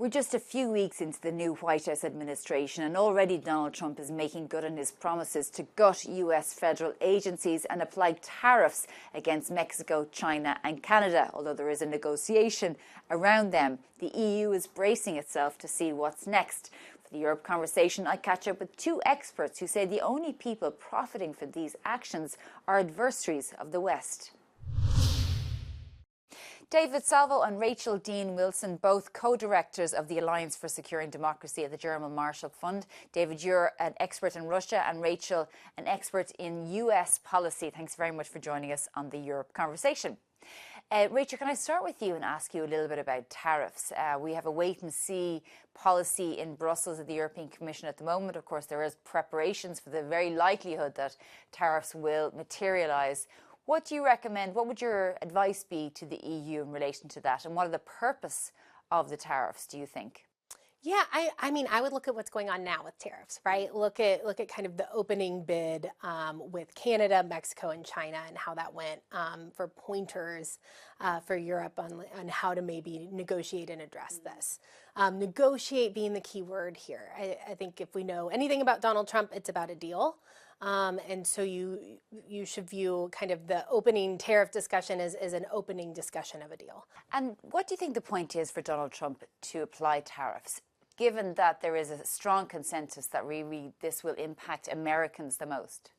We're just a few weeks into the new White House administration, and already Donald Trump is making good on his promises to gut US federal agencies and apply tariffs against Mexico, China and Canada, although there is a negotiation around them. The EU is bracing itself to see what's next. For the Europe Conversation, I catch up with two experts who say the only people profiting from these actions are adversaries of the West. David Salvo and Rachel Dean Wilson, both co-directors of the Alliance for Securing Democracy at the German Marshall Fund. David, you're an expert in Russia, and Rachel, an expert in US policy. Thanks very much for joining us on the Europe Conversation. Rachel, can I start with you and ask you a little bit about tariffs? We have a wait-and-see policy in Brussels at the European Commission at the moment. Of course, there is preparations for the very likelihood that tariffs will materialise. What do you recommend? What would your advice be to the EU in relation to that? And what are the purpose of the tariffs, do you think? Yeah, I mean, I would look at what's going on now with tariffs, right? Look at kind of the opening bid with Canada, Mexico, and China, and how that went for pointers for Europe on how to maybe negotiate and address this. Negotiate being the key word here. I think if we know anything about Donald Trump, it's about a deal. And so you should view kind of the opening tariff discussion as an opening discussion of a deal. And what do you think the point is for Donald Trump to apply tariffs, given that there is a strong consensus that really this will impact Americans the most?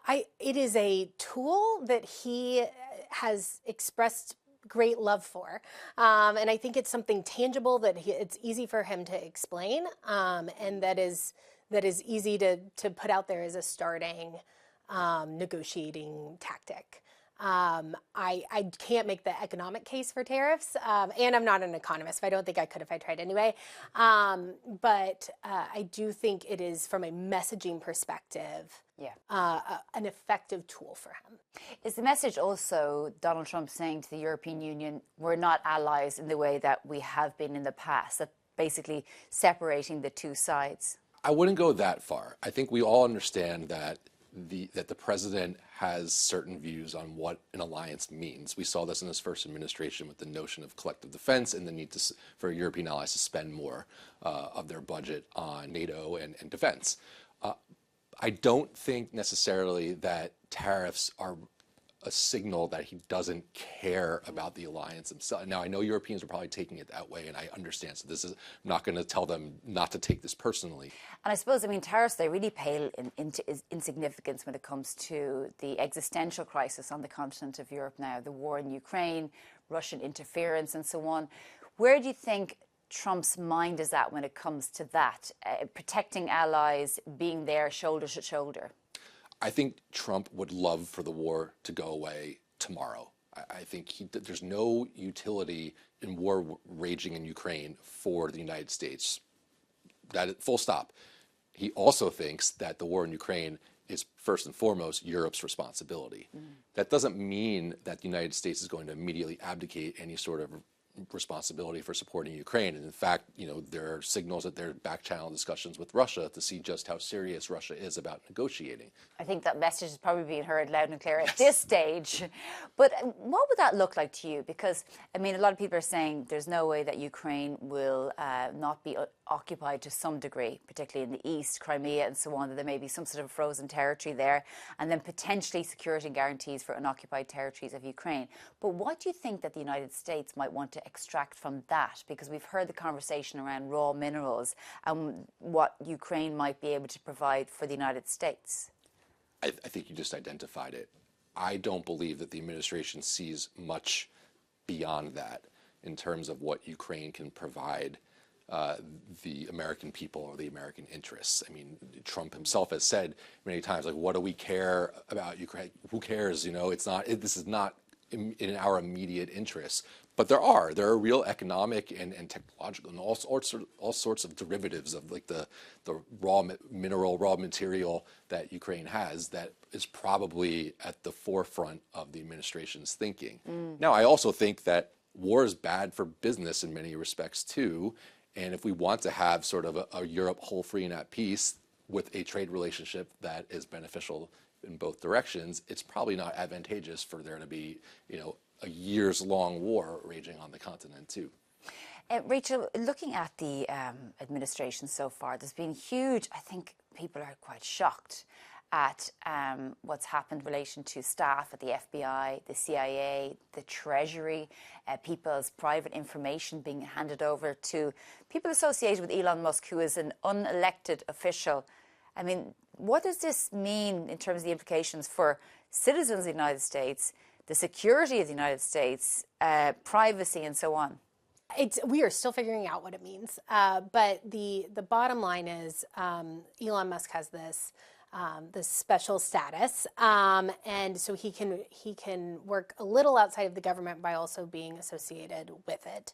It is a tool that he has expressed great love for. And I think it's something tangible that it's easy for him to explain, and that is easy to put out there as a starting negotiating tactic. I can't make the economic case for tariffs, and I'm not an economist, but I don't think I could if I tried anyway. But I do think it is, from a messaging perspective, an effective tool for him. Is the message also Donald Trump saying to the European Union, we're not allies in the way that we have been in the past, that basically separating the two sides? I wouldn't go that far. I think we all understand that the president has certain views on what an alliance means. We saw this in his first administration with the notion of collective defense and the need for European allies to spend more of their budget on NATO and defense. I don't think necessarily that tariffs are a signal that he doesn't care about the alliance himself. Now, I know Europeans are probably taking it that way, and I understand. So I'm not going to tell them not to take this personally. And I suppose, tariffs, they really pale into insignificance when it comes to the existential crisis on the continent of Europe now, the war in Ukraine, Russian interference, and so on. Where do you think Trump's mind is at when it comes to that, protecting allies, being there shoulder to shoulder? I think Trump would love for the war to go away tomorrow. I think there's no utility in war raging in Ukraine for the United States. That full stop. He also thinks that the war in Ukraine is first and foremost Europe's responsibility. That doesn't mean that the United States is going to immediately abdicate any sort of responsibility for supporting Ukraine. And in fact, there are signals that there are back-channel discussions with Russia to see just how serious Russia is about negotiating. I think that message is probably being heard loud and clear at this stage. But what would that look like to you? Because, a lot of people are saying there's no way that Ukraine will not be occupied to some degree, particularly in the east, Crimea and so on, that there may be some sort of frozen territory there, and then potentially security guarantees for unoccupied territories of Ukraine. But what do you think that the United States might want to extract from that? Because we've heard the conversation around raw minerals and what Ukraine might be able to provide for the United States. I think you just identified it. I don't believe that the administration sees much beyond that in terms of what Ukraine can provide the American people or the American interests. Trump himself has said many times, like, what do we care about Ukraine? Who cares? This is not in our immediate interests. But there are real economic and technological and all sorts of derivatives of like the raw material that Ukraine has that is probably at the forefront of the administration's thinking. Now, I also think that war is bad for business in many respects too. And if we want to have sort of a Europe whole, free, and at peace with a trade relationship that is beneficial in both directions, it's probably not advantageous for there to be, a years-long war raging on the continent too. Rachel, looking at the administration so far, there's been huge, I think people are quite shocked at what's happened in relation to staff at the FBI, the CIA, the Treasury, people's private information being handed over to people associated with Elon Musk, who is an unelected official. I mean, what does this mean in terms of the implications for citizens of the United States, the security of the United States, privacy, and so on? We are still figuring out what it means. But the bottom line is Elon Musk has this special status, and so he can work a little outside of the government by also being associated with it.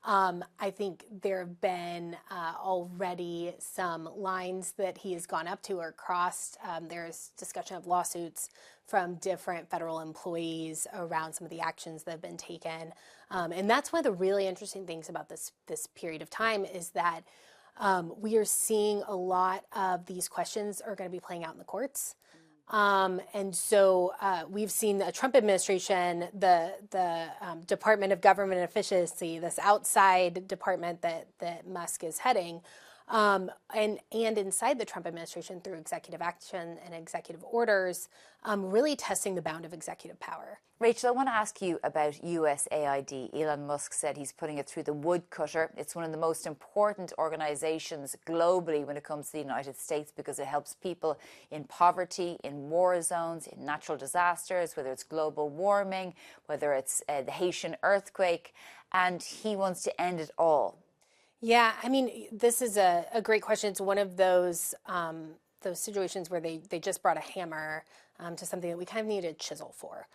I think there have been already some lines that he has gone up to or crossed. There's discussion of lawsuits from different federal employees around some of the actions that have been taken. And that's one of the really interesting things about this period of time is that we are seeing a lot of these questions are going to be playing out in the courts. And so we've seen the Trump administration, the Department of Government Efficiency, this outside department that Musk is heading, and inside the Trump administration through executive action and executive orders, really testing the bound of executive power. Rachel, I want to ask you about USAID. Elon Musk said he's putting it through the woodcutter. It's one of the most important organizations globally when it comes to the United States because it helps people in poverty, in war zones, in natural disasters, whether it's global warming, whether it's the Haitian earthquake, and he wants to end it all. Yeah, I mean, this is a great question. It's one of those situations where they just brought a hammer to something that we kind of need a chisel for.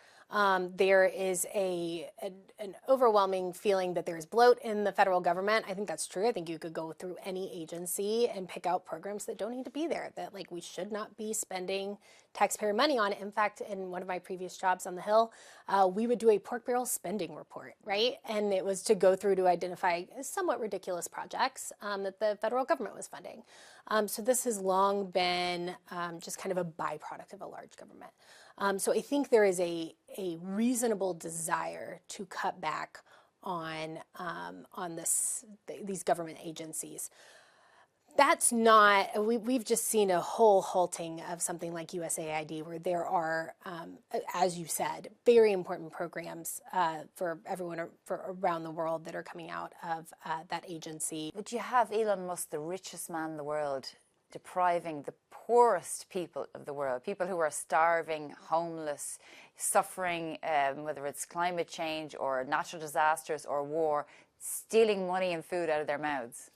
There is an overwhelming feeling that there's bloat in the federal government. I think that's true. I think you could go through any agency and pick out programs that don't need to be there, that like we should not be spending taxpayer money on. In fact, in one of my previous jobs on the Hill, we would do a pork barrel spending report, right? And it was to go through to identify somewhat ridiculous projects that the federal government was funding. So this has long been just kind of a byproduct of a large government. So I think there is a reasonable desire to cut back on these government agencies. That's not, we've just seen a whole halting of something like USAID where there are, as you said, very important programs for everyone around the world that are coming out of that agency. But you have Elon Musk, the richest man in the world, depriving the poorest people of the world, people who are starving, homeless, suffering, whether it's climate change or natural disasters or war, stealing money and food out of their mouths.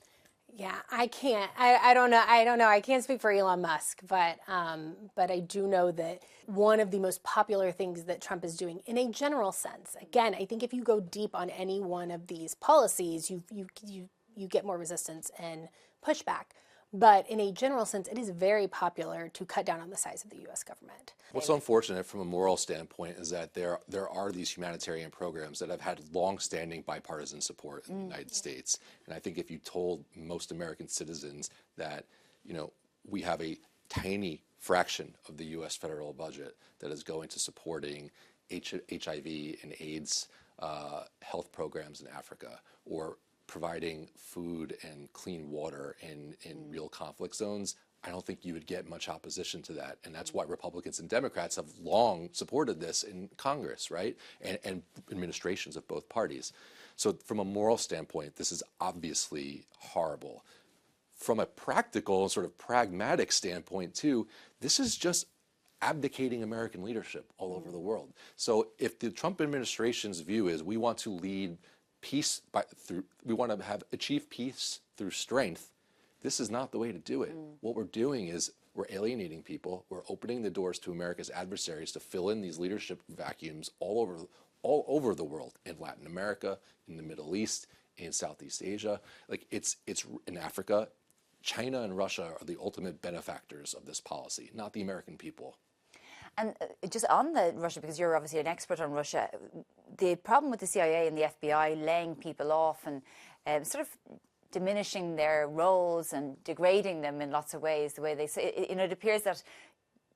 Yeah, I can't. I don't know. I can't speak for Elon Musk, but I do know that one of the most popular things that Trump is doing, in a general sense, again, I think if you go deep on any one of these policies, you get more resistance and pushback. But in a general sense, it is very popular to cut down on the size of the U.S. government. What's unfortunate from a moral standpoint is that there are these humanitarian programs that have had long-standing bipartisan support in the United States. And I think if you told most American citizens that, we have a tiny fraction of the U.S. federal budget that is going to supporting HIV and AIDS health programs in Africa, or providing food and clean water in real conflict zones, I don't think you would get much opposition to that. And that's why Republicans and Democrats have long supported this in Congress, right? And administrations of both parties. So from a moral standpoint, this is obviously horrible. From a practical, sort of pragmatic standpoint too, this is just abdicating American leadership all over the world. So if the Trump administration's view is we want to lead peace we want to achieve peace through strength, this is not the way to do it. What we're doing is we're alienating people. We're opening the doors to America's adversaries to fill in these leadership vacuums all over the world, in Latin America, in the Middle East, in Southeast Asia. Like it's in Africa. China and Russia are the ultimate benefactors of this policy, not the American people. And just on the Russia, because you're obviously an expert on Russia, the problem with the CIA and the FBI laying people off and sort of diminishing their roles and degrading them in lots of ways, the way they say, it appears that,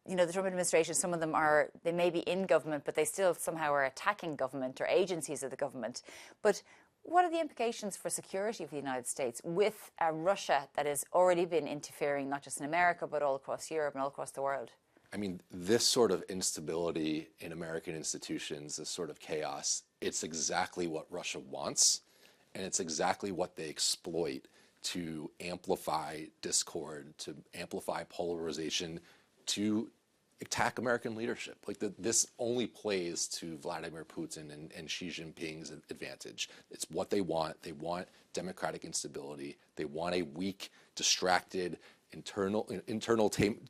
the Trump administration, some of them they may be in government, but they still somehow are attacking government or agencies of the government. But What are the implications for security of the United States with Russia that has already been interfering, not just in America, but all across Europe and all across the world? I mean, this sort of instability in American institutions, this sort of chaos, it's exactly what Russia wants, and it's exactly what they exploit to amplify discord, to amplify polarization, to attack American leadership. Like this only plays to Vladimir Putin and Xi Jinping's advantage. It's what they want. They want democratic instability. They want a weak, distracted, internal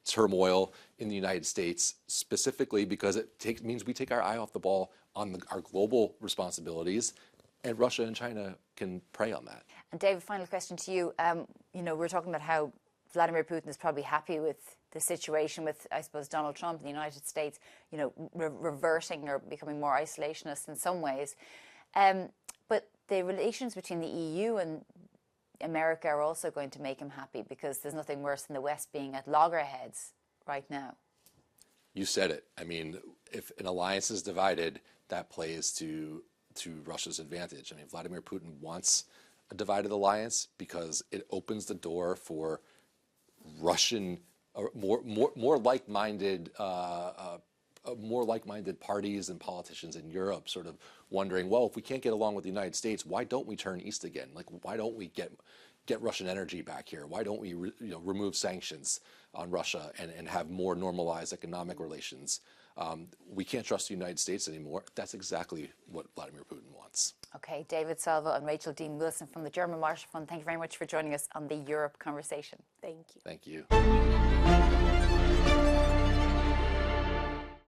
turmoil in the United States, specifically because it means we take our eye off the ball on our global responsibilities, and Russia and China can prey on that. And David, final question to you. We're talking about how Vladimir Putin is probably happy with the situation with, I suppose, Donald Trump in the United States, reverting or becoming more isolationist in some ways. But the relations between the EU and America are also going to make him happy, because there's nothing worse than the West being at loggerheads right now. You said it. I mean, if an alliance is divided, that plays to Russia's advantage. I mean, Vladimir Putin wants a divided alliance because it opens the door for Russian, more like-minded parties and politicians in Europe sort of wondering, well, if we can't get along with the United States, why don't we turn east again? Like, why don't we get Russian energy back here? Why don't we remove sanctions on Russia and have more normalized economic relations? We can't trust the United States anymore. That's exactly what Vladimir Putin wants. Okay, David Salvo and Rachel Dean Wilson from the German Marshall Fund, thank you very much for joining us on the Europe Conversation. Thank you. Thank you.